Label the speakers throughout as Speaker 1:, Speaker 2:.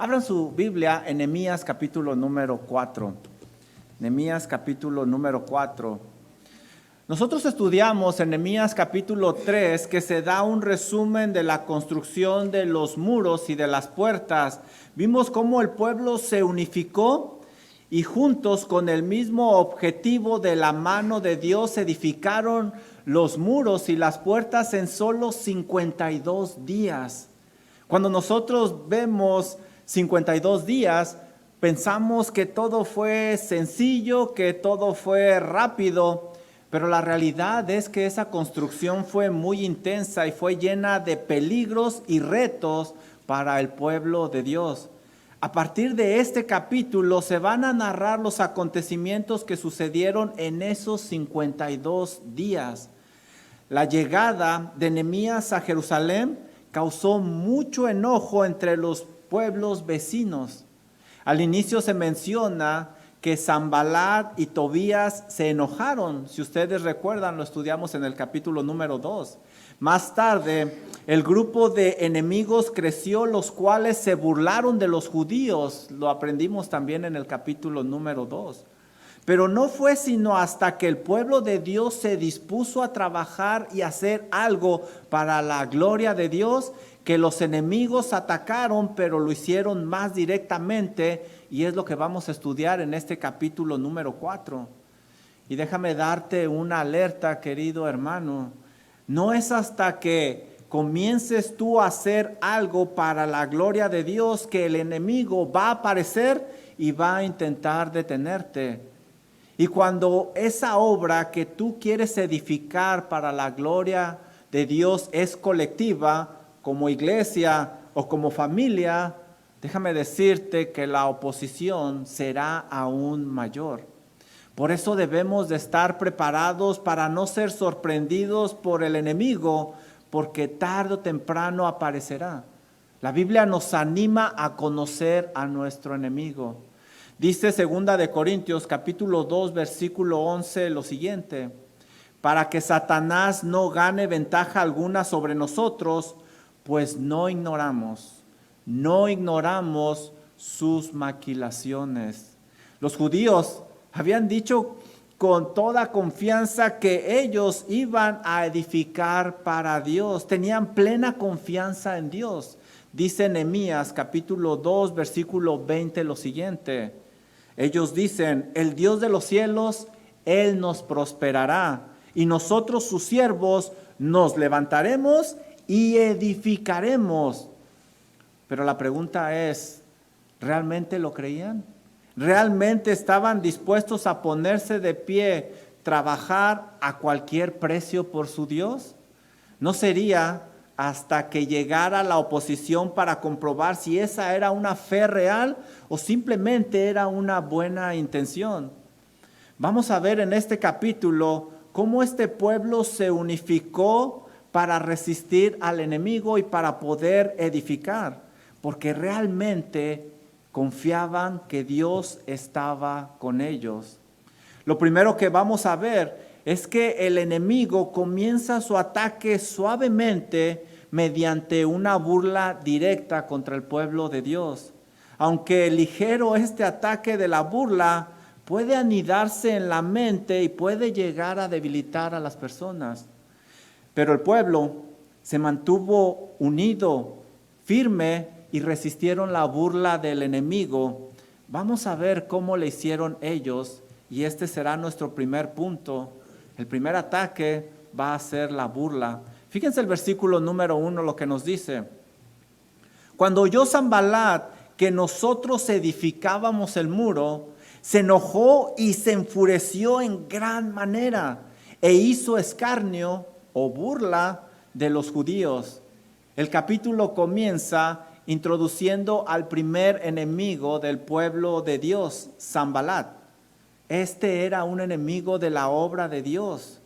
Speaker 1: Abran su Biblia en Nehemías capítulo número 4. Nehemías capítulo número 4. Nosotros estudiamos en Nehemías capítulo 3 que se da un resumen de la construcción de los muros y de las puertas. Vimos cómo el pueblo se unificó y juntos con el mismo objetivo de la mano de Dios edificaron los muros y las puertas en solo 52 días. Cuando nosotros vemos 52 días, pensamos que todo fue sencillo, que todo fue rápido, pero la realidad es que esa construcción fue muy intensa y fue llena de peligros y retos para el pueblo de Dios. A partir de este capítulo se van a narrar los acontecimientos que sucedieron en esos 52 días. La llegada de Nehemías a Jerusalén causó mucho enojo entre los pueblos vecinos. Al inicio se menciona que Sanbalat y Tobías se enojaron. Si ustedes recuerdan, lo estudiamos en el capítulo número 2. Más tarde, el grupo de enemigos creció, los cuales se burlaron de los judíos. Lo aprendimos también en el capítulo número 2. Pero no fue sino hasta que el pueblo de Dios se dispuso a trabajar y hacer algo para la gloria de Dios, que los enemigos atacaron, pero lo hicieron más directamente, y es lo que vamos a estudiar en este capítulo número 4. Y déjame darte una alerta, querido hermano. No es hasta que comiences tú a hacer algo para la gloria de Dios que el enemigo va a aparecer y va a intentar detenerte. Y cuando esa obra que tú quieres edificar para la gloria de Dios es colectiva, como iglesia o como familia, déjame decirte que la oposición será aún mayor. Por eso debemos de estar preparados para no ser sorprendidos por el enemigo, porque tarde o temprano aparecerá. La Biblia nos anima a conocer a nuestro enemigo. Dice 2 de Corintios capítulo 2 versículo 11 lo siguiente: para que Satanás no gane ventaja alguna sobre nosotros, pues no ignoramos sus maquilaciones. Los judíos habían dicho con toda confianza que ellos iban a edificar para Dios, tenían plena confianza en Dios. Dice Nehemías capítulo 2 versículo 20 lo siguiente: ellos dicen, el Dios de los cielos, Él nos prosperará, y nosotros sus siervos nos levantaremos y edificaremos. Pero la pregunta es, ¿realmente lo creían? ¿Realmente estaban dispuestos a ponerse de pie, trabajar a cualquier precio por su Dios? ¿No sería hasta que llegara la oposición para comprobar si esa era una fe real o simplemente era una buena intención? Vamos a ver en este capítulo cómo este pueblo se unificó para resistir al enemigo y para poder edificar, porque realmente confiaban que Dios estaba con ellos. Lo primero que vamos a ver es que el enemigo comienza su ataque suavemente mediante una burla directa contra el pueblo de Dios. Aunque ligero este ataque de la burla, puede anidarse en la mente y puede llegar a debilitar a las personas. Pero el pueblo se mantuvo unido, firme, y resistieron la burla del enemigo. Vamos a ver cómo le hicieron ellos, y este será nuestro primer punto. El primer ataque va a ser la burla. Fíjense el versículo número 1, lo que nos dice: cuando oyó Sanbalat que nosotros edificábamos el muro, se enojó y se enfureció en gran manera, e hizo escarnio o burla de los judíos. El capítulo comienza introduciendo al primer enemigo del pueblo de Dios, Sanbalat. Este era un enemigo de la obra de Dios.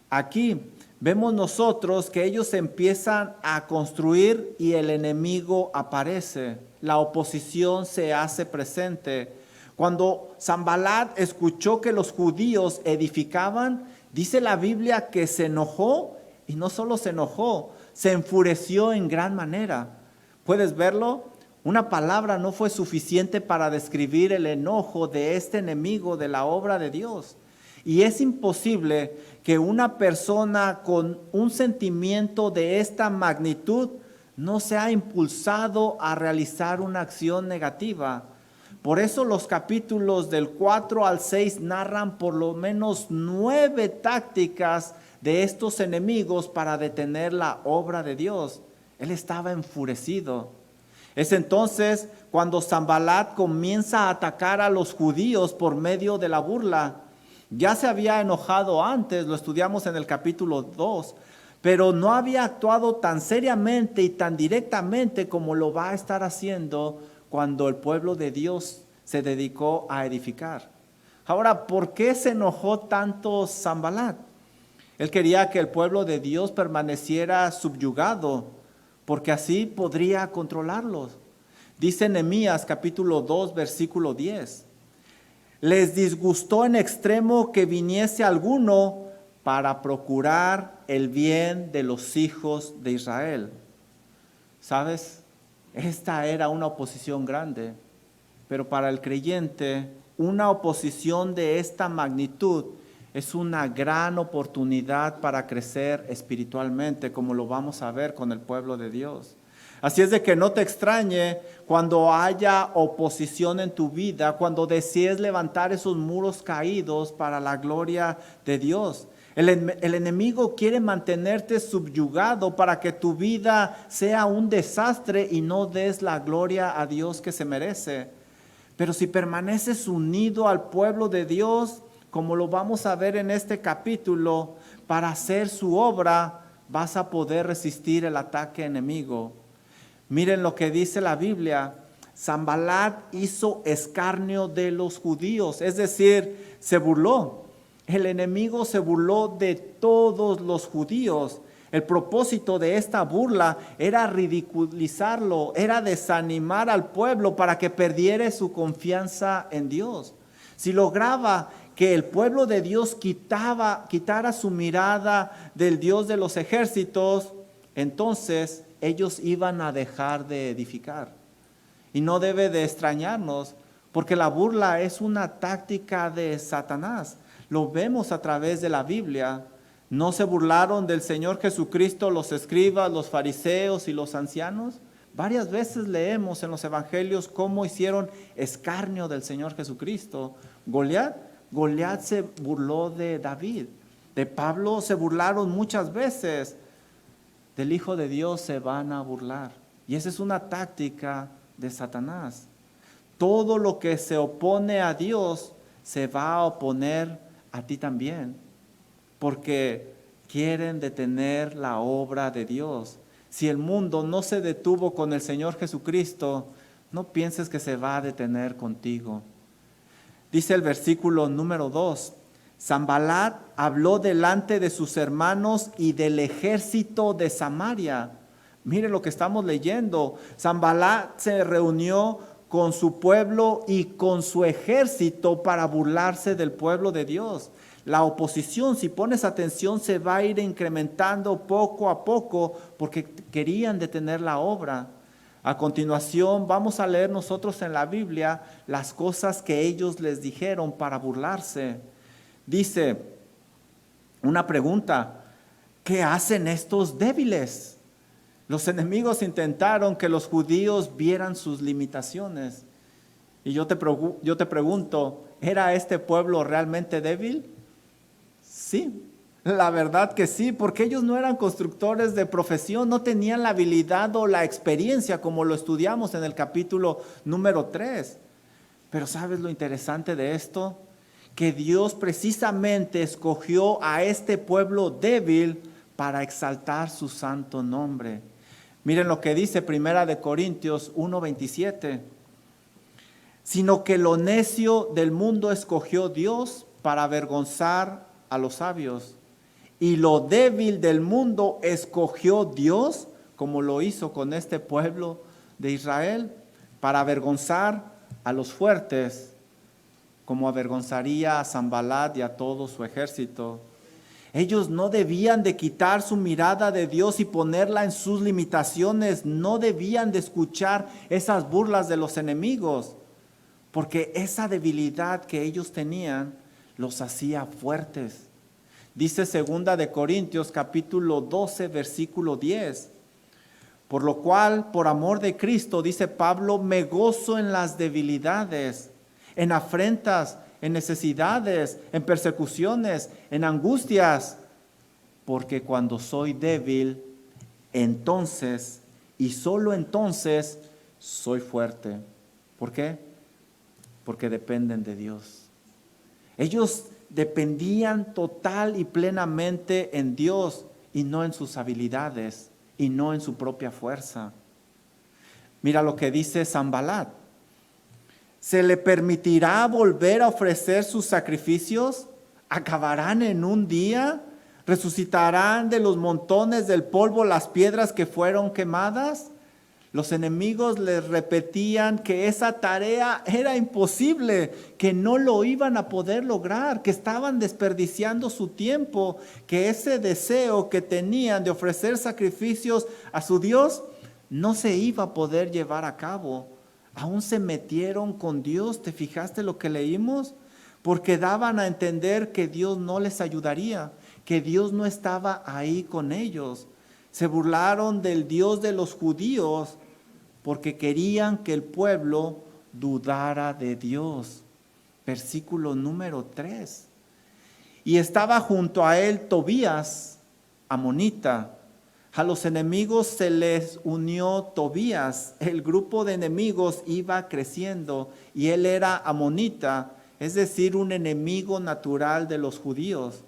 Speaker 1: Aquí vemos nosotros que ellos empiezan a construir y el enemigo aparece. La oposición se hace presente. Cuando Sanbalat escuchó que los judíos edificaban, dice la Biblia que se enojó, y no solo se enojó, se enfureció en gran manera. ¿Puedes verlo? Una palabra no fue suficiente para describir el enojo de este enemigo de la obra de Dios. Y es imposible que una persona con un sentimiento de esta magnitud no sea impulsado a realizar una acción negativa. Por eso los capítulos del 4 al 6 narran por lo menos 9 tácticas de estos enemigos para detener la obra de Dios. Él estaba enfurecido. Es entonces cuando Sanbalat comienza a atacar a los judíos por medio de la burla. Ya se había enojado antes, lo estudiamos en el capítulo 2, pero no había actuado tan seriamente y tan directamente como lo va a estar haciendo cuando el pueblo de Dios se dedicó a edificar. Ahora, ¿por qué se enojó tanto Sanbalat? Él quería que el pueblo de Dios permaneciera subyugado, porque así podría controlarlos. Dice Nehemías capítulo 2, versículo 10. Les disgustó en extremo que viniese alguno para procurar el bien de los hijos de Israel. ¿Sabes? Esta era una oposición grande, pero para el creyente, una oposición de esta magnitud es una gran oportunidad para crecer espiritualmente, como lo vamos a ver con el pueblo de Dios. Así es de que no te extrañe cuando haya oposición en tu vida, cuando desees levantar esos muros caídos para la gloria de Dios. El enemigo quiere mantenerte subyugado para que tu vida sea un desastre y no des la gloria a Dios que se merece. Pero si permaneces unido al pueblo de Dios, como lo vamos a ver en este capítulo, para hacer su obra, vas a poder resistir el ataque enemigo. Miren lo que dice la Biblia. Sanbalat hizo escarnio de los judíos, es decir, se burló. El enemigo se burló de todos los judíos. El propósito de esta burla era ridiculizarlo, era desanimar al pueblo para que perdiera su confianza en Dios. Si lograba que el pueblo de Dios quitara su mirada del Dios de los ejércitos, entonces ellos iban a dejar de edificar. Y no debe de extrañarnos, porque la burla es una táctica de Satanás. Lo vemos a través de la Biblia. ¿No se burlaron del Señor Jesucristo los escribas, los fariseos y los ancianos? Varias veces leemos en los evangelios cómo hicieron escarnio del Señor Jesucristo. Goliat se burló de David. De Pablo se burlaron muchas veces. Del Hijo de Dios se van a burlar. Y esa es una táctica de Satanás. Todo lo que se opone a Dios se va a oponer a ti también, porque quieren detener la obra de Dios. Si el mundo no se detuvo con el Señor Jesucristo, no pienses que se va a detener contigo. Dice el versículo número 2, Sanbalat habló delante de sus hermanos y del ejército de Samaria. Mire lo que estamos leyendo. Sanbalat se reunió con su pueblo y con su ejército para burlarse del pueblo de Dios. La oposición, si pones atención, se va a ir incrementando poco a poco porque querían detener la obra. A continuación vamos a leer nosotros en la Biblia las cosas que ellos les dijeron para burlarse. Dice una pregunta: ¿qué hacen estos débiles? Los enemigos intentaron que los judíos vieran sus limitaciones. Y yo te pregunto, ¿era este pueblo realmente débil? Sí, la verdad que sí, porque ellos no eran constructores de profesión, no tenían la habilidad o la experiencia como lo estudiamos en el capítulo número 3. Pero ¿sabes lo interesante de esto? Que Dios precisamente escogió a este pueblo débil para exaltar su santo nombre. Miren lo que dice Primera de Corintios 1:27. Sino que lo necio del mundo escogió Dios para avergonzar a los sabios. Y lo débil del mundo escogió Dios, como lo hizo con este pueblo de Israel, para avergonzar a los fuertes, como avergonzaría a Sanbalat y a todo su ejército. Ellos no debían de quitar su mirada de Dios y ponerla en sus limitaciones. No debían de escuchar esas burlas de los enemigos, porque esa debilidad que ellos tenían los hacía fuertes. Dice 2 de Corintios capítulo 12 versículo 10. Por lo cual, por amor de Cristo, dice Pablo, me gozo en las debilidades, en afrentas, en necesidades, en persecuciones, en angustias, porque cuando soy débil, entonces, y solo entonces, soy fuerte. ¿Por qué? Porque dependen de Dios. Ellos dependían total y plenamente en Dios y no en sus habilidades y no en su propia fuerza. Mira lo que dice Sanballat. ¿Se le permitirá volver a ofrecer sus sacrificios? ¿Acabarán en un día? ¿Resucitarán de los montones del polvo las piedras que fueron quemadas? Los enemigos les repetían que esa tarea era imposible, que no lo iban a poder lograr, que estaban desperdiciando su tiempo, que ese deseo que tenían de ofrecer sacrificios a su Dios no se iba a poder llevar a cabo. Aún se metieron con Dios, ¿te fijaste lo que leímos? Porque daban a entender que Dios no les ayudaría, que Dios no estaba ahí con ellos. Se burlaron del Dios de los judíos porque querían que el pueblo dudara de Dios. Versículo número 3. Y estaba junto a él Tobías, amonita. A los enemigos se les unió Tobías. El grupo de enemigos iba creciendo y él era amonita, es decir, un enemigo natural de los judíos.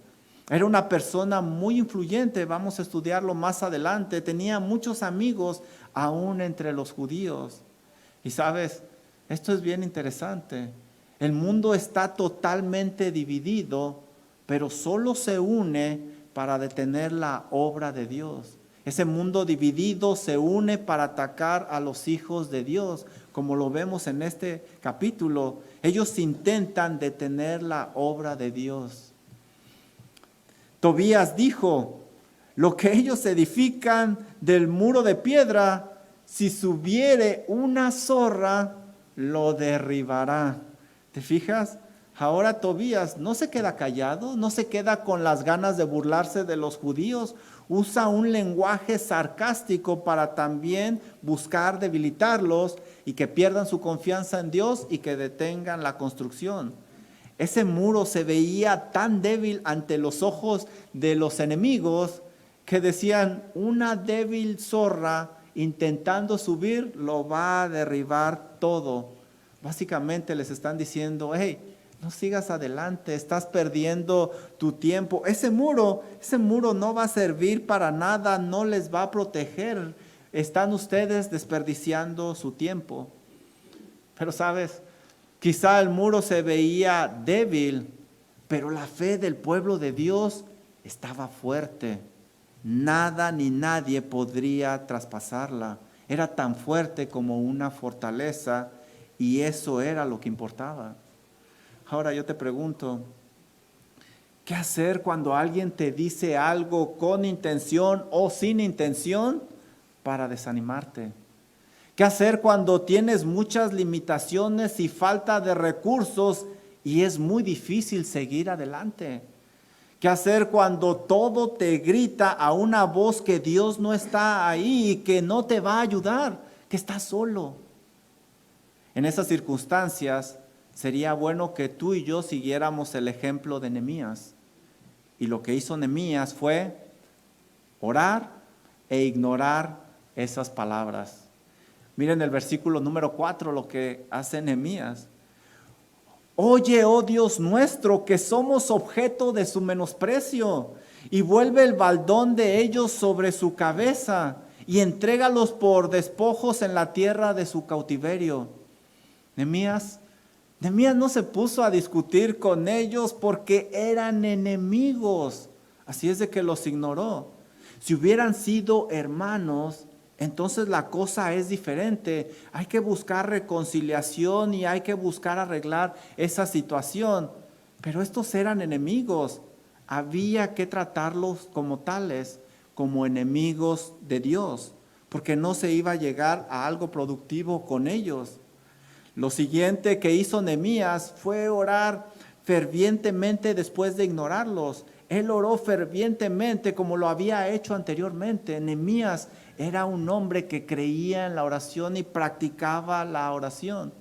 Speaker 1: Era una persona muy influyente, vamos a estudiarlo más adelante. Tenía muchos amigos aún entre los judíos. Y sabes, esto es bien interesante. El mundo está totalmente dividido, pero solo se une para detener la obra de Dios. Ese mundo dividido se une para atacar a los hijos de Dios, como lo vemos en este capítulo. Ellos intentan detener la obra de Dios. Tobías dijo, lo que ellos edifican del muro de piedra, si subiere una zorra, lo derribará. ¿Te fijas? Ahora Tobías no se queda callado, no se queda con las ganas de burlarse de los judíos. Usa un lenguaje sarcástico para también buscar debilitarlos y que pierdan su confianza en Dios y que detengan la construcción. Ese muro se veía tan débil ante los ojos de los enemigos que decían, una débil zorra intentando subir lo va a derribar todo. Básicamente les están diciendo, hey, no sigas adelante, estás perdiendo tu tiempo. Ese muro no va a servir para nada, no les va a proteger. Están ustedes desperdiciando su tiempo. Pero sabes, quizá el muro se veía débil, pero la fe del pueblo de Dios estaba fuerte. Nada ni nadie podría traspasarla. Era tan fuerte como una fortaleza y eso era lo que importaba. Ahora yo te pregunto, ¿qué hacer cuando alguien te dice algo con intención o sin intención para desanimarte? ¿Qué hacer cuando tienes muchas limitaciones y falta de recursos y es muy difícil seguir adelante? ¿Qué hacer cuando todo te grita a una voz que Dios no está ahí y que no te va a ayudar, que estás solo? En esas circunstancias sería bueno que tú y yo siguiéramos el ejemplo de Nehemías. Y lo que hizo Nehemías fue orar e ignorar esas palabras. Miren el versículo número 4, lo que hace Nehemías. Oye, oh Dios nuestro, que somos objeto de su menosprecio, y vuelve el baldón de ellos sobre su cabeza, y entrégalos por despojos en la tierra de su cautiverio. Nehemías no se puso a discutir con ellos porque eran enemigos, así es de que los ignoró. Si hubieran sido hermanos, entonces la cosa es diferente. Hay que buscar reconciliación y hay que buscar arreglar esa situación. Pero estos eran enemigos. había que tratarlos como tales, como enemigos de Dios, porque no se iba a llegar a algo productivo con ellos. Lo siguiente que hizo Nehemías fue orar fervientemente después de ignorarlos. Él oró fervientemente como lo había hecho anteriormente. Nehemías era un hombre que creía en la oración y practicaba la oración.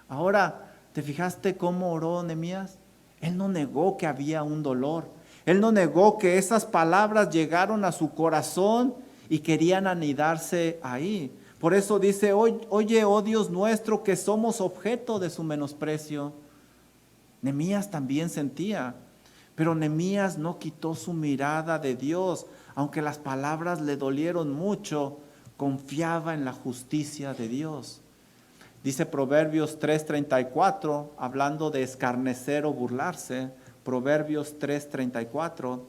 Speaker 1: Ahora, ¿te fijaste cómo oró Nehemías? Él no negó que había un dolor. Él no negó que esas palabras llegaron a su corazón y querían anidarse ahí. Por eso dice, oye, oh Dios nuestro, que somos objeto de su menosprecio. Nehemías también sentía, pero Nehemías no quitó su mirada de Dios, aunque las palabras le dolieron mucho, confiaba en la justicia de Dios. Dice Proverbios 3:34, hablando de escarnecer o burlarse, Proverbios 3:34,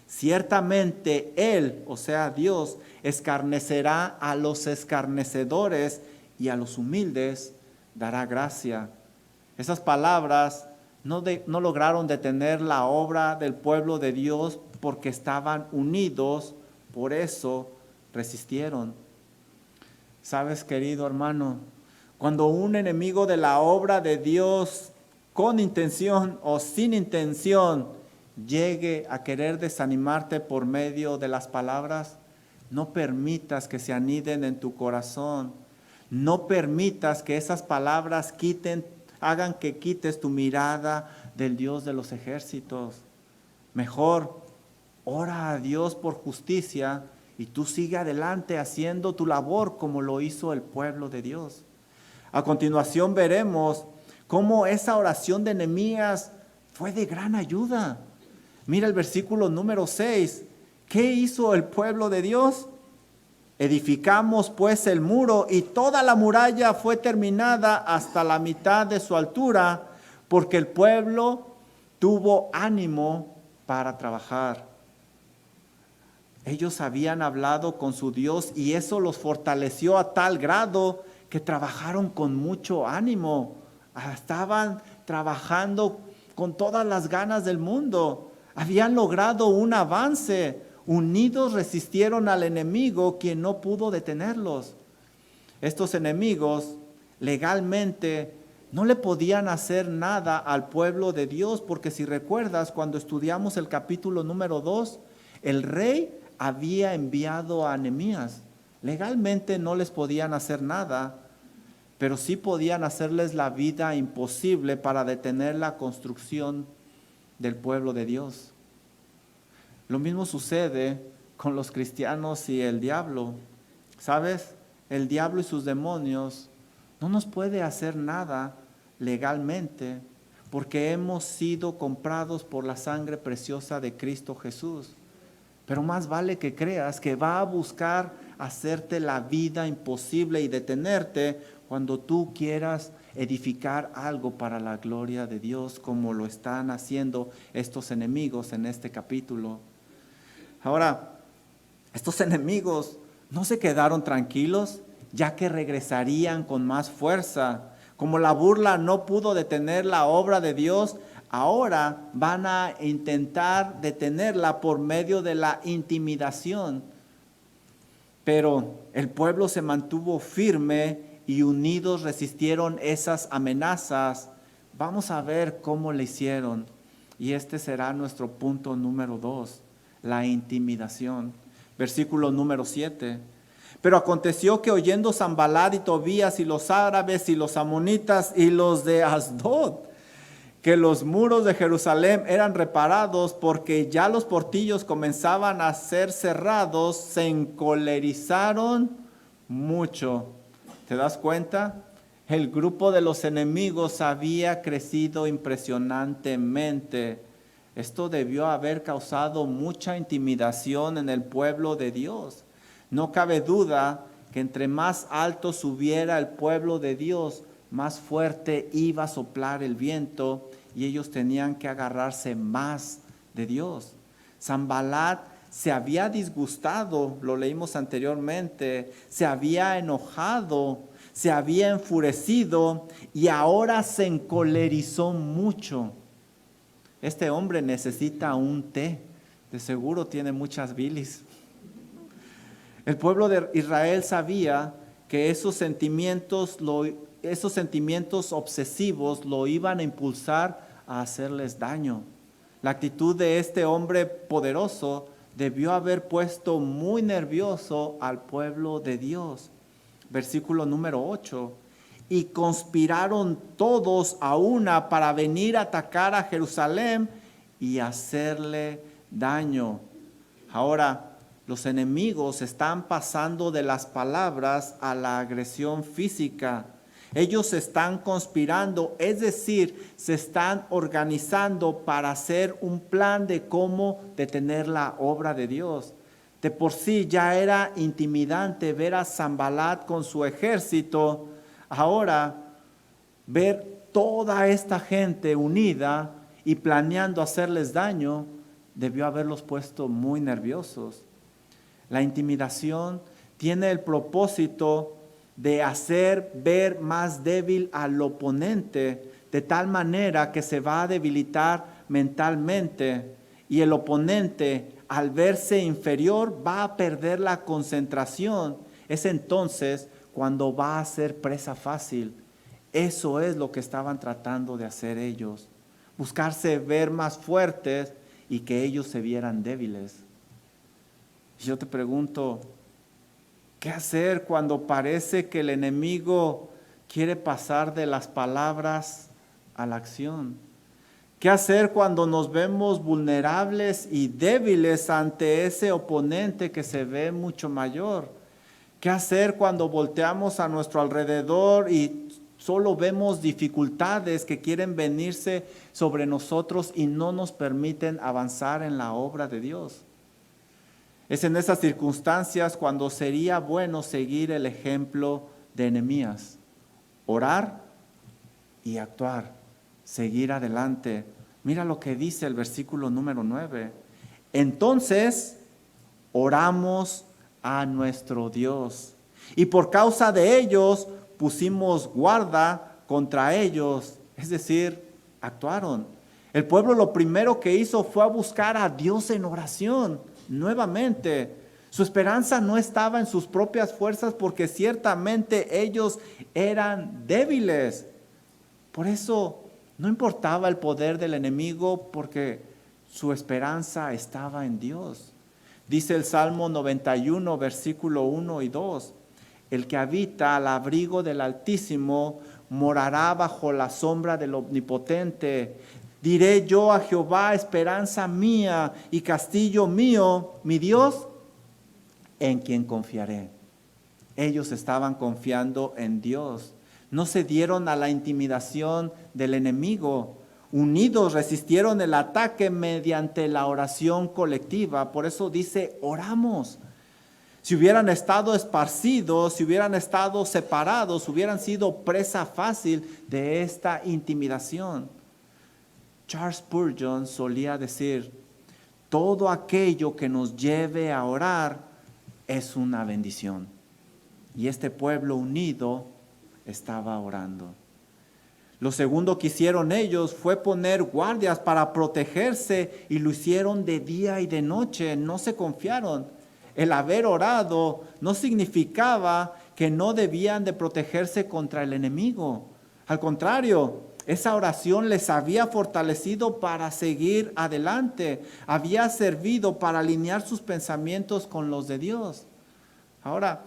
Speaker 1: ciertamente Él, o sea Dios, escarnecerá a los escarnecedores y a los humildes dará gracia. Esas palabras no lograron detener la obra del pueblo de Dios porque estaban unidos, por eso resistieron. ¿Sabes, querido hermano? Cuando un enemigo de la obra de Dios, con intención o sin intención, llegue a querer desanimarte por medio de las palabras, no permitas que se aniden en tu corazón. No permitas que esas palabras hagan que quites tu mirada del Dios de los ejércitos. Mejor, ora a Dios por justicia y tú sigue adelante haciendo tu labor como lo hizo el pueblo de Dios. A continuación veremos cómo esa oración de Nehemías fue de gran ayuda. Mira el versículo número 6. ¿Qué hizo el pueblo de Dios? Edificamos pues el muro y toda la muralla fue terminada hasta la mitad de su altura, porque el pueblo tuvo ánimo para trabajar. Ellos habían hablado con su Dios y eso los fortaleció a tal grado que trabajaron con mucho ánimo. Estaban trabajando con todas las ganas del mundo. Habían logrado un avance. Unidos resistieron al enemigo, quien no pudo detenerlos. Estos enemigos legalmente no le podían hacer nada al pueblo de Dios, porque si recuerdas, cuando estudiamos el capítulo número 2, el rey había enviado a Nehemías. Legalmente no les podían hacer nada, pero sí podían hacerles la vida imposible para detener la construcción del pueblo de Dios. Lo mismo sucede con los cristianos y el diablo. ¿Sabes? El diablo y sus demonios no nos puede hacer nada legalmente porque hemos sido comprados por la sangre preciosa de Cristo Jesús. Pero más vale que creas que va a buscar hacerte la vida imposible y detenerte cuando tú quieras edificar algo para la gloria de Dios, como lo están haciendo estos enemigos en este capítulo. Ahora, estos enemigos no se quedaron tranquilos, ya que regresarían con más fuerza. Como la burla no pudo detener la obra de Dios, ahora van a intentar detenerla por medio de la intimidación. Pero el pueblo se mantuvo firme y unidos resistieron esas amenazas. Vamos a ver cómo le hicieron. Y este será nuestro punto número 2, la intimidación. Versículo número 7. Pero aconteció que oyendo Sanballat y Tobías y los árabes y los amonitas y los de Asdod, que los muros de Jerusalén eran reparados porque ya los portillos comenzaban a ser cerrados, se encolerizaron mucho. ¿Te das cuenta? El grupo de los enemigos había crecido impresionantemente. Esto debió haber causado mucha intimidación en el pueblo de Dios. No cabe duda que entre más alto subiera el pueblo de Dios, más fuerte iba a soplar el viento y ellos tenían que agarrarse más de Dios. Sanballat se había disgustado, lo leímos anteriormente, se había enojado, se había enfurecido y ahora se encolerizó mucho. Este hombre necesita un té, de seguro tiene muchas bilis. El pueblo de Israel sabía que esos sentimientos obsesivos lo iban a impulsar a hacerles daño. La actitud de este hombre poderoso debió haber puesto muy nervioso al pueblo de Dios. Versículo número 8. Y conspiraron todos a una para venir a atacar a Jerusalén y hacerle daño. Ahora, los enemigos están pasando de las palabras a la agresión física. Ellos están conspirando, es decir, se están organizando para hacer un plan de cómo detener la obra de Dios. De por sí ya era intimidante ver a Sanbalat con su ejército. Ahora, ver toda esta gente unida y planeando hacerles daño, debió haberlos puesto muy nerviosos. La intimidación tiene el propósito de hacer ver más débil al oponente, de tal manera que se va a debilitar mentalmente, y el oponente, al verse inferior, va a perder la concentración. Es entonces cuando va a ser presa fácil. Eso es lo que estaban tratando de hacer ellos, buscarse ver más fuertes y que ellos se vieran débiles. Yo te pregunto, ¿qué hacer cuando parece que el enemigo quiere pasar de las palabras a la acción? ¿Qué hacer cuando nos vemos vulnerables y débiles ante ese oponente que se ve mucho mayor? ¿Qué hacer cuando volteamos a nuestro alrededor y solo vemos dificultades que quieren venirse sobre nosotros y no nos permiten avanzar en la obra de Dios? Es en esas circunstancias cuando sería bueno seguir el ejemplo de Nehemías. Orar y actuar, seguir adelante. Mira lo que dice el versículo número 9. Entonces oramos a nuestro Dios, y por causa de ellos pusimos guarda contra ellos, es decir, actuaron. El pueblo lo primero que hizo fue a buscar a Dios en oración. Nuevamente, su esperanza no estaba en sus propias fuerzas, porque ciertamente ellos eran débiles. Por eso no importaba el poder del enemigo, porque su esperanza estaba en Dios. Dice el Salmo 91, versículo 1 y 2. El que habita al abrigo del Altísimo morará bajo la sombra del Omnipotente. Diré yo a Jehová, esperanza mía y castillo mío, mi Dios, en quien confiaré. Ellos estaban confiando en Dios. No cedieron a la intimidación del enemigo. Unidos resistieron el ataque mediante la oración colectiva. Por eso dice, oramos. Si hubieran estado esparcidos, si hubieran estado separados, hubieran sido presa fácil de esta intimidación. Charles Spurgeon solía decir, todo aquello que nos lleve a orar es una bendición. Y este pueblo unido estaba orando. Lo segundo que hicieron ellos fue poner guardias para protegerse, y lo hicieron de día y de noche. No se confiaron. El haber orado no significaba que no debían de protegerse contra el enemigo. Al contrario, esa oración les había fortalecido para seguir adelante. Había servido para alinear sus pensamientos con los de Dios. Ahora,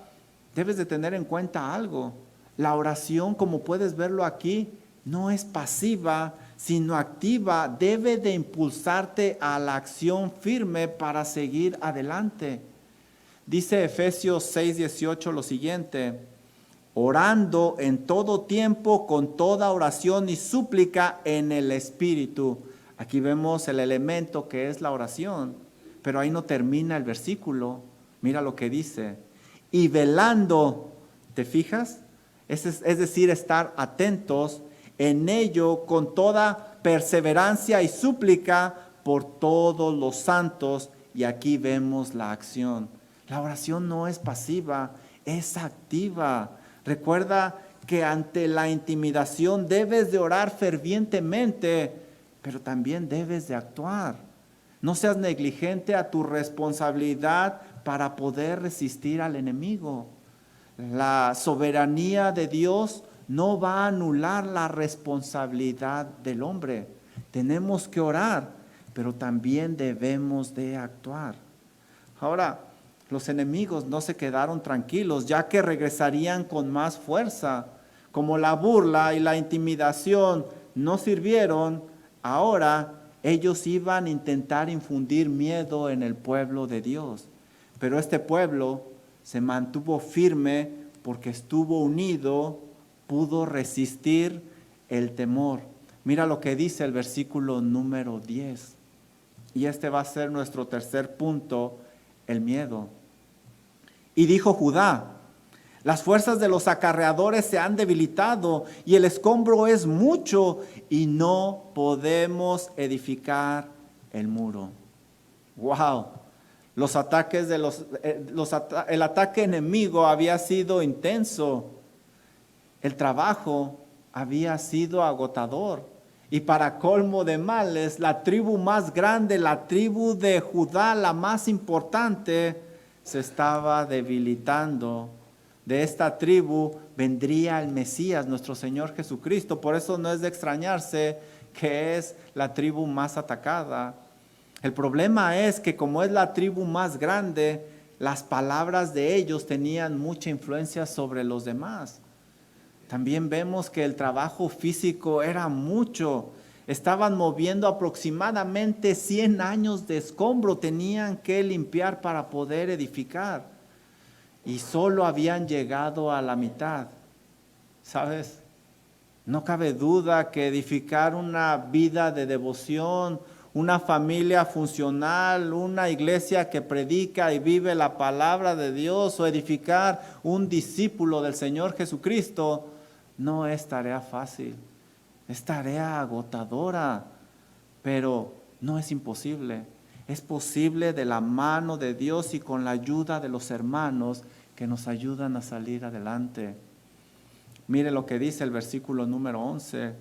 Speaker 1: debes de tener en cuenta algo. La oración, como puedes verlo aquí, no es pasiva, sino activa. Debe de impulsarte a la acción firme para seguir adelante. Dice Efesios 6:18 lo siguiente: orando en todo tiempo con toda oración y súplica en el Espíritu. Aquí vemos el elemento que es la oración, pero ahí no termina el versículo. Mira lo que dice: y velando, ¿te fijas? Es decir, estar atentos en ello con toda perseverancia y súplica por todos los santos. Y aquí vemos la acción. La oración no es pasiva, es activa. Recuerda que ante la intimidación debes de orar fervientemente, pero también debes de actuar. No seas negligente a tu responsabilidad para poder resistir al enemigo. La soberanía de Dios no va a anular la responsabilidad del hombre. Tenemos que orar, pero también debemos de actuar. Ahora, los enemigos no se quedaron tranquilos, ya que regresarían con más fuerza. Como la burla y la intimidación no sirvieron, ahora ellos iban a intentar infundir miedo en el pueblo de Dios. Pero este pueblo se mantuvo firme porque estuvo unido, pudo resistir el temor. Mira lo que dice el versículo número 10. Y este va a ser nuestro tercer punto, el miedo. Y dijo Judá: las fuerzas de los acarreadores se han debilitado y el escombro es mucho y no podemos edificar el muro. Wow. Los ataques de el ataque enemigo había sido intenso. El trabajo había sido agotador. Y para colmo de males, la tribu más grande, la tribu de Judá, la más importante, se estaba debilitando. De esta tribu vendría el Mesías, nuestro Señor Jesucristo. Por eso no es de extrañarse que es la tribu más atacada. El problema es que como es la tribu más grande, las palabras de ellos tenían mucha influencia sobre los demás. También vemos que el trabajo físico era mucho. Estaban moviendo aproximadamente 100 años de escombro, tenían que limpiar para poder edificar. Y solo habían llegado a la mitad. ¿Sabes? No cabe duda que edificar una vida de devoción, una familia funcional, una iglesia que predica y vive la palabra de Dios, o edificar un discípulo del Señor Jesucristo, no es tarea fácil, es tarea agotadora, pero no es imposible. Es posible de la mano de Dios y con la ayuda de los hermanos que nos ayudan a salir adelante. Mire lo que dice el versículo número 11.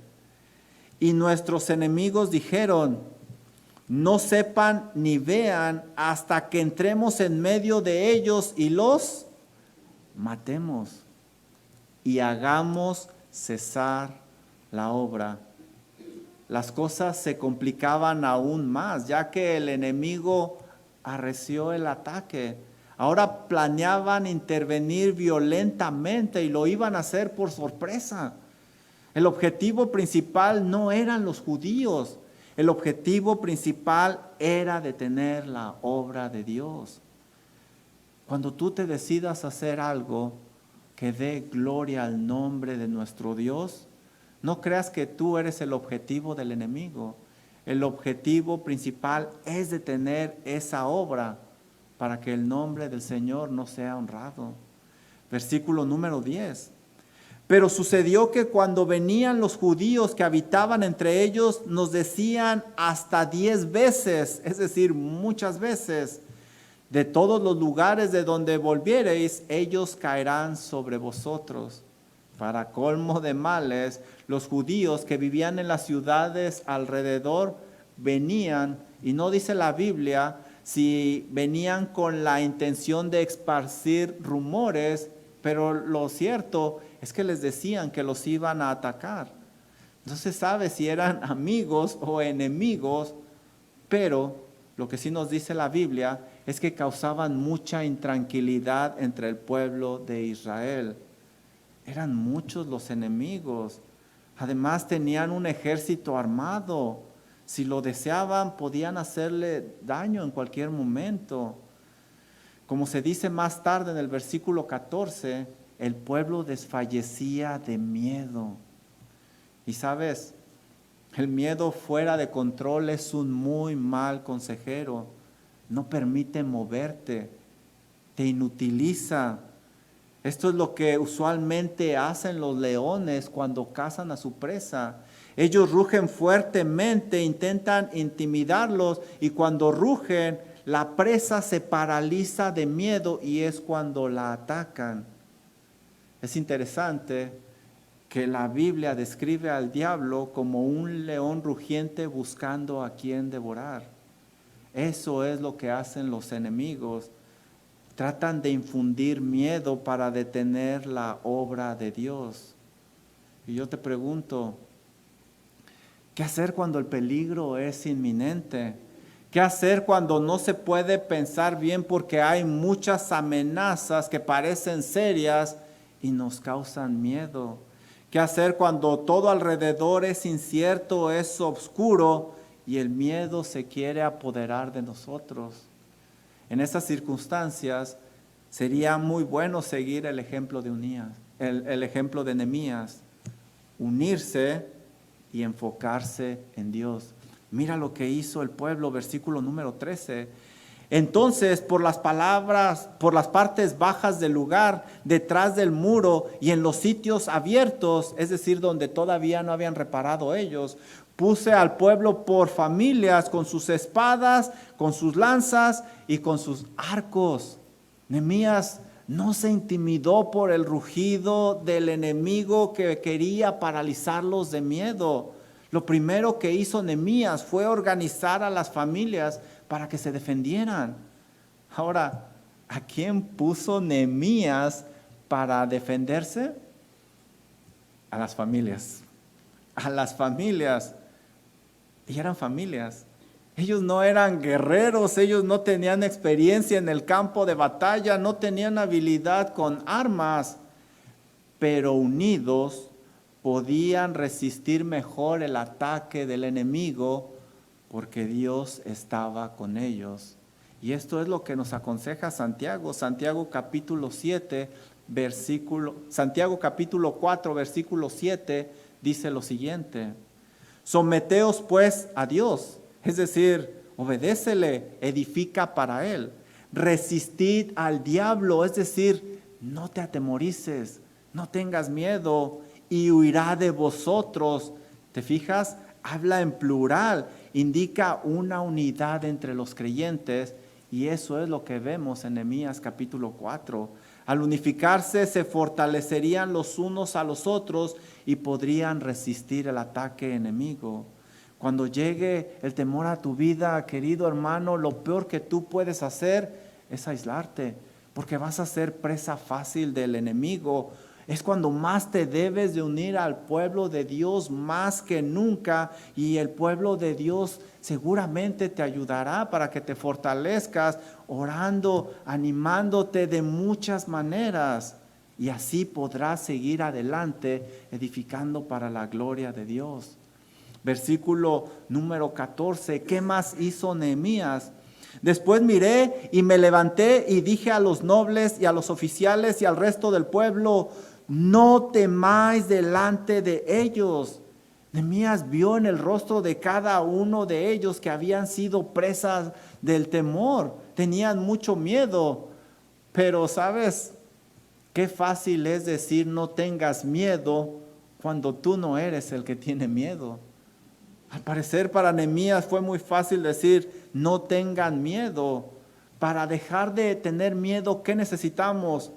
Speaker 1: Y nuestros enemigos dijeron: no sepan ni vean hasta que entremos en medio de ellos y los matemos y hagamos cesar la obra. Las cosas se complicaban aún más, ya que el enemigo arreció el ataque. Ahora planeaban intervenir violentamente y lo iban a hacer por sorpresa. El objetivo principal no eran los judíos. El objetivo principal era detener la obra de Dios. Cuando tú te decidas hacer algo que dé gloria al nombre de nuestro Dios, no creas que tú eres el objetivo del enemigo. El objetivo principal es detener esa obra para que el nombre del Señor no sea honrado. Versículo número 10. Pero sucedió que cuando venían los judíos que habitaban entre ellos, nos decían hasta 10 veces, es decir, muchas veces: de todos los lugares de donde volviereis, ellos caerán sobre vosotros. Para colmo de males, los judíos que vivían en las ciudades alrededor venían, y no dice la Biblia si venían con la intención de esparcir rumores, pero lo cierto es que les decían que los iban a atacar. No se sabe si eran amigos o enemigos, pero lo que sí nos dice la Biblia es que causaban mucha intranquilidad entre el pueblo de Israel. Eran muchos los enemigos. Además tenían un ejército armado. Si lo deseaban, podían hacerle daño en cualquier momento. Como se dice más tarde en el versículo 14, el pueblo desfallecía de miedo. Y sabes, el miedo fuera de control es un muy mal consejero. No permite moverte, te inutiliza. Esto es lo que usualmente hacen los leones cuando cazan a su presa. Ellos rugen fuertemente, intentan intimidarlos, y cuando rugen, la presa se paraliza de miedo y es cuando la atacan. Es interesante que la Biblia describe al diablo como un león rugiente buscando a quien devorar. Eso es lo que hacen los enemigos. Tratan de infundir miedo para detener la obra de Dios. Y yo te pregunto, ¿qué hacer cuando el peligro es inminente? ¿Qué hacer cuando no se puede pensar bien porque hay muchas amenazas que parecen serias y nos causan miedo? ¿Qué hacer cuando todo alrededor es incierto, es oscuro y el miedo se quiere apoderar de nosotros? En esas circunstancias sería muy bueno seguir el ejemplo de el ejemplo de Nehemías, unirse y enfocarse en Dios. Mira lo que hizo el pueblo, versículo número 13. Entonces, por las partes bajas del lugar, detrás del muro y en los sitios abiertos, es decir, donde todavía no habían reparado ellos, puse al pueblo por familias con sus espadas, con sus lanzas y con sus arcos. Nehemías no se intimidó por el rugido del enemigo que quería paralizarlos de miedo. Lo primero que hizo Nehemías fue organizar a las familias para que se defendieran. Ahora, ¿a quién puso Nehemías para defenderse? A las familias. A las familias. Y eran familias. Ellos no eran guerreros, ellos no tenían experiencia en el campo de batalla, no tenían habilidad con armas, pero unidos podían resistir mejor el ataque del enemigo porque Dios estaba con ellos. Y esto es lo que nos aconseja Santiago. Santiago capítulo 4, versículo 7 dice lo siguiente: someteos pues a Dios, es decir, obedécele, edifica para él. Resistid al diablo, es decir, no te atemorices, no tengas miedo y huirá de vosotros. ¿Te fijas? Habla en plural, indica una unidad entre los creyentes y eso es lo que vemos en Nehemías capítulo 4. Al unificarse se fortalecerían los unos a los otros y podrían resistir el ataque enemigo. Cuando llegue el temor a tu vida, querido hermano, lo peor que tú puedes hacer es aislarte, porque vas a ser presa fácil del enemigo. Es cuando más te debes de unir al pueblo de Dios más que nunca, y el pueblo de Dios seguramente te ayudará para que te fortalezcas, orando, animándote de muchas maneras, y así podrás seguir adelante edificando para la gloria de Dios. Versículo número 14, ¿qué más hizo Nehemías? Después miré y me levanté y dije a los nobles y a los oficiales y al resto del pueblo: no temáis delante de ellos. Nehemías vio en el rostro de cada uno de ellos que habían sido presas del temor, tenían mucho miedo. Pero ¿sabes qué fácil es decir no tengas miedo cuando tú no eres el que tiene miedo? Al parecer para Nehemías fue muy fácil decir no tengan miedo. Para dejar de tener miedo, ¿qué necesitamos?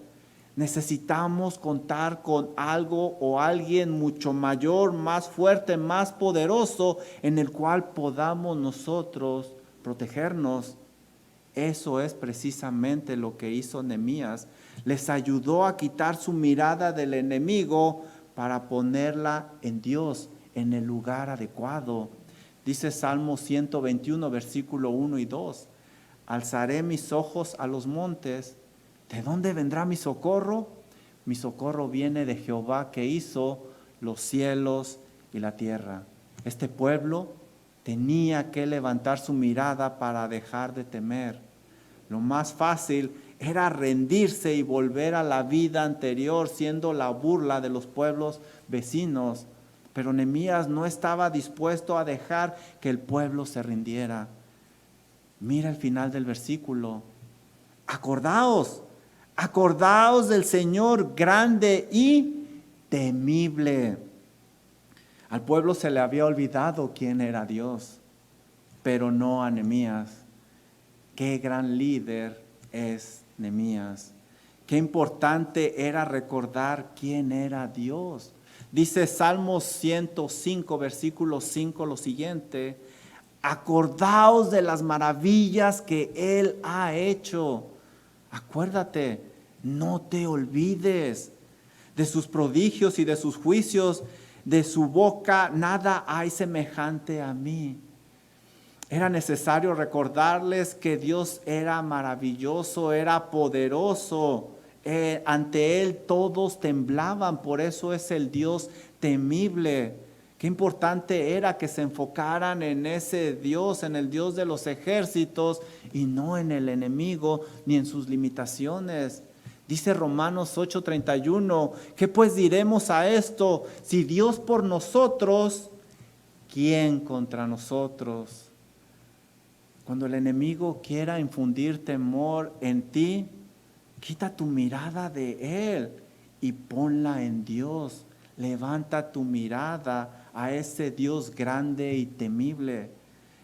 Speaker 1: Necesitamos contar con algo o alguien mucho mayor, más fuerte, más poderoso, en el cual podamos nosotros protegernos. Eso es precisamente lo que hizo Nehemías. Les ayudó a quitar su mirada del enemigo para ponerla en Dios, en el lugar adecuado. Dice Salmo 121, versículo 1 y 2. Alzaré mis ojos a los montes. ¿De dónde vendrá mi socorro? Mi socorro viene de Jehová, que hizo los cielos y la tierra. Este pueblo tenía que levantar su mirada para dejar de temer. Lo más fácil era rendirse y volver a la vida anterior, siendo la burla de los pueblos vecinos. Pero Nehemías no estaba dispuesto a dejar que el pueblo se rindiera. Mira el final del versículo. Acordaos del Señor grande y temible. Al pueblo se le había olvidado quién era Dios, pero no a Nehemías. Qué gran líder es Nehemías. Qué importante era recordar quién era Dios. Dice Salmos 105, versículo 5 lo siguiente: Acordaos de las maravillas que Él ha hecho. Acuérdate, no te olvides de sus prodigios y de sus juicios. De su boca nada hay semejante a mí. Era necesario recordarles que Dios era maravilloso, era poderoso. Ante Él todos temblaban, por eso es el Dios temible. Qué importante era que se enfocaran en ese Dios, en el Dios de los ejércitos y no en el enemigo ni en sus limitaciones. Dice Romanos 8:31, ¿qué pues diremos a esto? Si Dios por nosotros, ¿quién contra nosotros? Cuando el enemigo quiera infundir temor en ti, quita tu mirada de él y ponla en Dios. Levanta tu mirada a ese Dios grande y temible.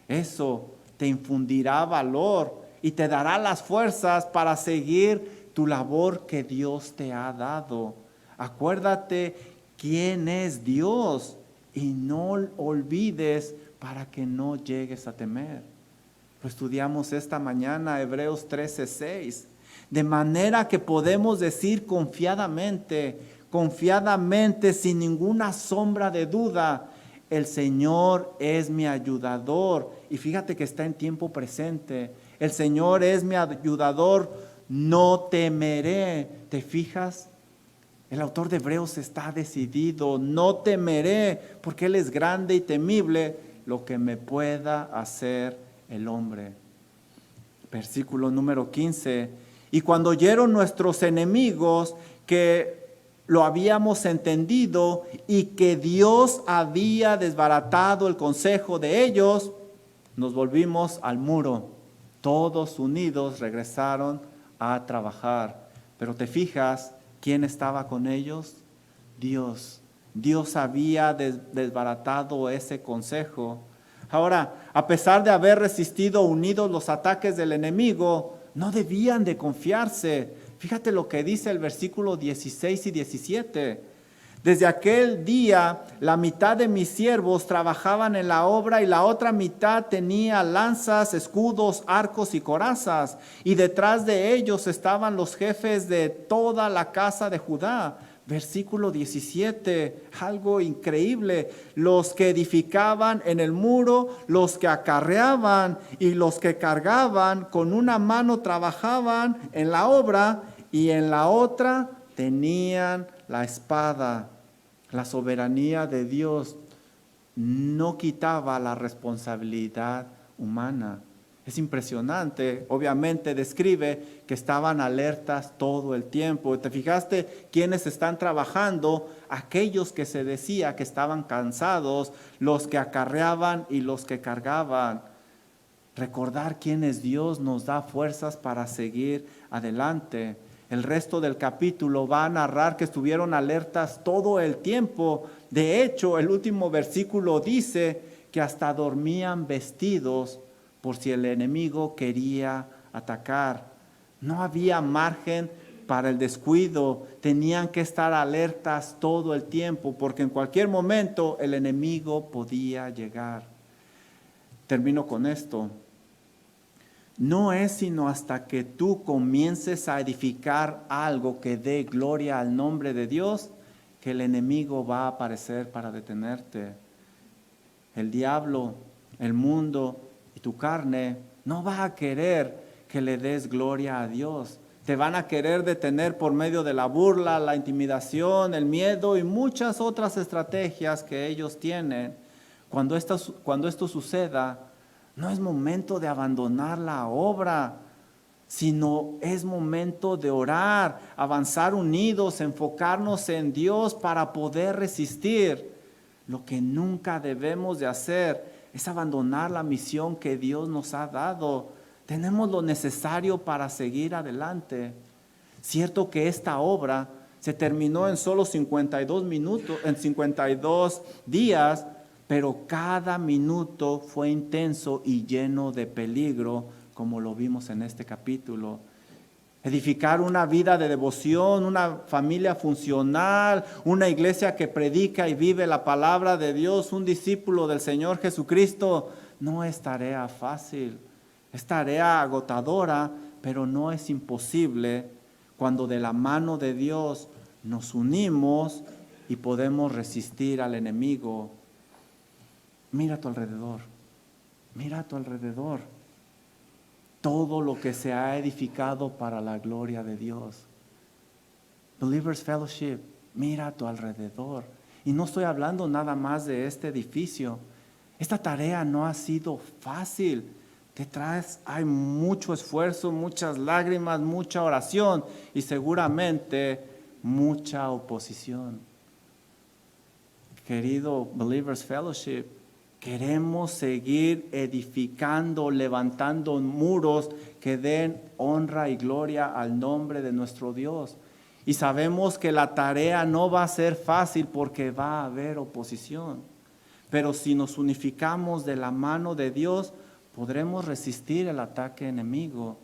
Speaker 1: Eso te infundirá valor y te dará las fuerzas para seguir tu labor que Dios te ha dado. Acuérdate quién es Dios y no olvides para que no llegues a temer. Lo estudiamos esta mañana, Hebreos 13:6. De manera que podemos decir confiadamente, sin ninguna sombra de duda, el Señor es mi ayudador. Y fíjate que está en tiempo presente. El Señor es mi ayudador, no temeré. ¿Te fijas? El autor de Hebreos está decidido, no temeré, porque Él es grande y temible, lo que me pueda hacer el hombre. Versículo número 15. Y cuando oyeron nuestros enemigos que lo habíamos entendido y que Dios había desbaratado el consejo de ellos, nos volvimos al muro. Todos unidos regresaron a trabajar. Pero te fijas, ¿quién estaba con ellos? Dios. Dios había desbaratado ese consejo. Ahora, a pesar de haber resistido unidos los ataques del enemigo, no debían de confiarse. Fíjate lo que dice el versículo 16 y 17. Desde aquel día, la mitad de mis siervos trabajaban en la obra y la otra mitad tenía lanzas, escudos, arcos y corazas. Y detrás de ellos estaban los jefes de toda la casa de Judá. Versículo 17, algo increíble. Los que edificaban en el muro, los que acarreaban y los que cargaban, con una mano trabajaban en la obra y en la otra tenían la espada. La soberanía de Dios no quitaba la responsabilidad humana. Es impresionante, obviamente describe que estaban alertas todo el tiempo. ¿Te fijaste quiénes están trabajando? Aquellos que se decía que estaban cansados, los que acarreaban y los que cargaban. Recordar quién es Dios nos da fuerzas para seguir adelante. El resto del capítulo va a narrar que estuvieron alertas todo el tiempo. De hecho, el último versículo dice que hasta dormían vestidos por si el enemigo quería atacar. No había margen para el descuido, tenían que estar alertas todo el tiempo, porque en cualquier momento el enemigo podía llegar. Termino con esto. No es sino hasta que tú comiences a edificar algo que dé gloria al nombre de Dios, que el enemigo va a aparecer para detenerte. El diablo, el mundo y tu carne no va a querer que le des gloria a Dios. Te van a querer detener por medio de la burla, la intimidación, el miedo y muchas otras estrategias que ellos tienen. Cuando esto suceda, no es momento de abandonar la obra, sino es momento de orar, avanzar unidos, enfocarnos en Dios para poder resistir. Lo que nunca debemos de hacer es abandonar la misión que Dios nos ha dado. Tenemos lo necesario para seguir adelante. Cierto que esta obra se terminó en solo 52 minutos, en 52 días, pero cada minuto fue intenso y lleno de peligro, como lo vimos en este capítulo. Edificar una vida de devoción, una familia funcional, una iglesia que predica y vive la palabra de Dios, un discípulo del Señor Jesucristo, no es tarea fácil, es tarea agotadora, pero no es imposible cuando de la mano de Dios nos unimos y podemos resistir al enemigo. Mira a tu alrededor, mira a tu alrededor. Todo lo que se ha edificado para la gloria de Dios. Believers Fellowship, mira a tu alrededor. Y no estoy hablando nada más de este edificio. Esta tarea no ha sido fácil. Detrás hay mucho esfuerzo, muchas lágrimas, mucha oración y seguramente mucha oposición. Querido Believers Fellowship, queremos seguir edificando, levantando muros que den honra y gloria al nombre de nuestro Dios. Y sabemos que la tarea no va a ser fácil porque va a haber oposición. Pero si nos unificamos de la mano de Dios, podremos resistir el ataque enemigo.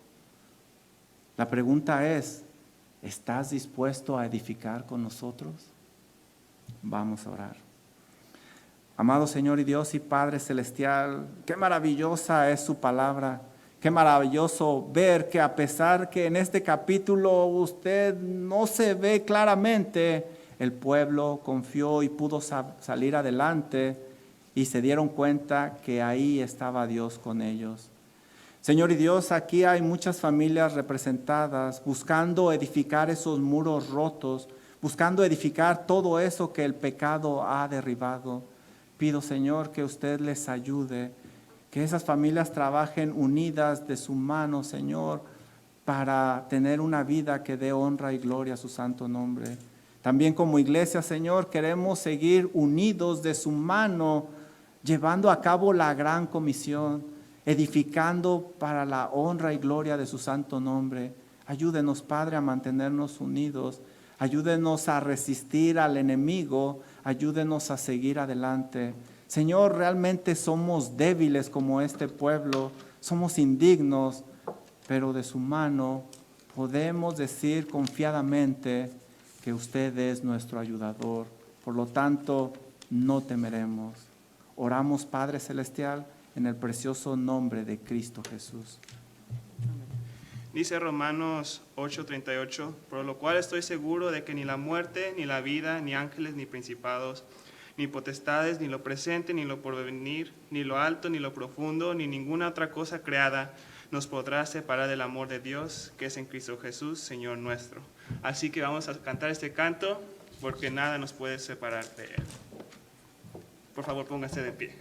Speaker 1: La pregunta es, ¿estás dispuesto a edificar con nosotros? Vamos a orar. Amado Señor y Dios y Padre Celestial, qué maravillosa es su palabra. Qué maravilloso ver que a pesar que en este capítulo usted no se ve claramente, el pueblo confió y pudo salir adelante y se dieron cuenta que ahí estaba Dios con ellos. Señor y Dios, aquí hay muchas familias representadas buscando edificar esos muros rotos, buscando edificar todo eso que el pecado ha derribado. Pido, Señor, que usted les ayude, que esas familias trabajen unidas de su mano, Señor, para tener una vida que dé honra y gloria a su santo nombre. También como iglesia, Señor, queremos seguir unidos de su mano, llevando a cabo la gran comisión, edificando para la honra y gloria de su santo nombre. Ayúdenos, Padre, a mantenernos unidos. Ayúdenos a resistir al enemigo. Ayúdenos a seguir adelante. Señor, realmente somos débiles como este pueblo. Somos indignos, pero de su mano podemos decir confiadamente que usted es nuestro ayudador. Por lo tanto, no temeremos. Oramos, Padre Celestial, en el precioso nombre de Cristo Jesús.
Speaker 2: Dice Romanos 8:38, por lo cual estoy seguro de que ni la muerte, ni la vida, ni ángeles, ni principados, ni potestades, ni lo presente, ni lo porvenir, ni lo alto, ni lo profundo, ni ninguna otra cosa creada nos podrá separar del amor de Dios, que es en Cristo Jesús, Señor nuestro. Así que vamos a cantar este canto, porque nada nos puede separar de Él. Por favor, póngase de pie.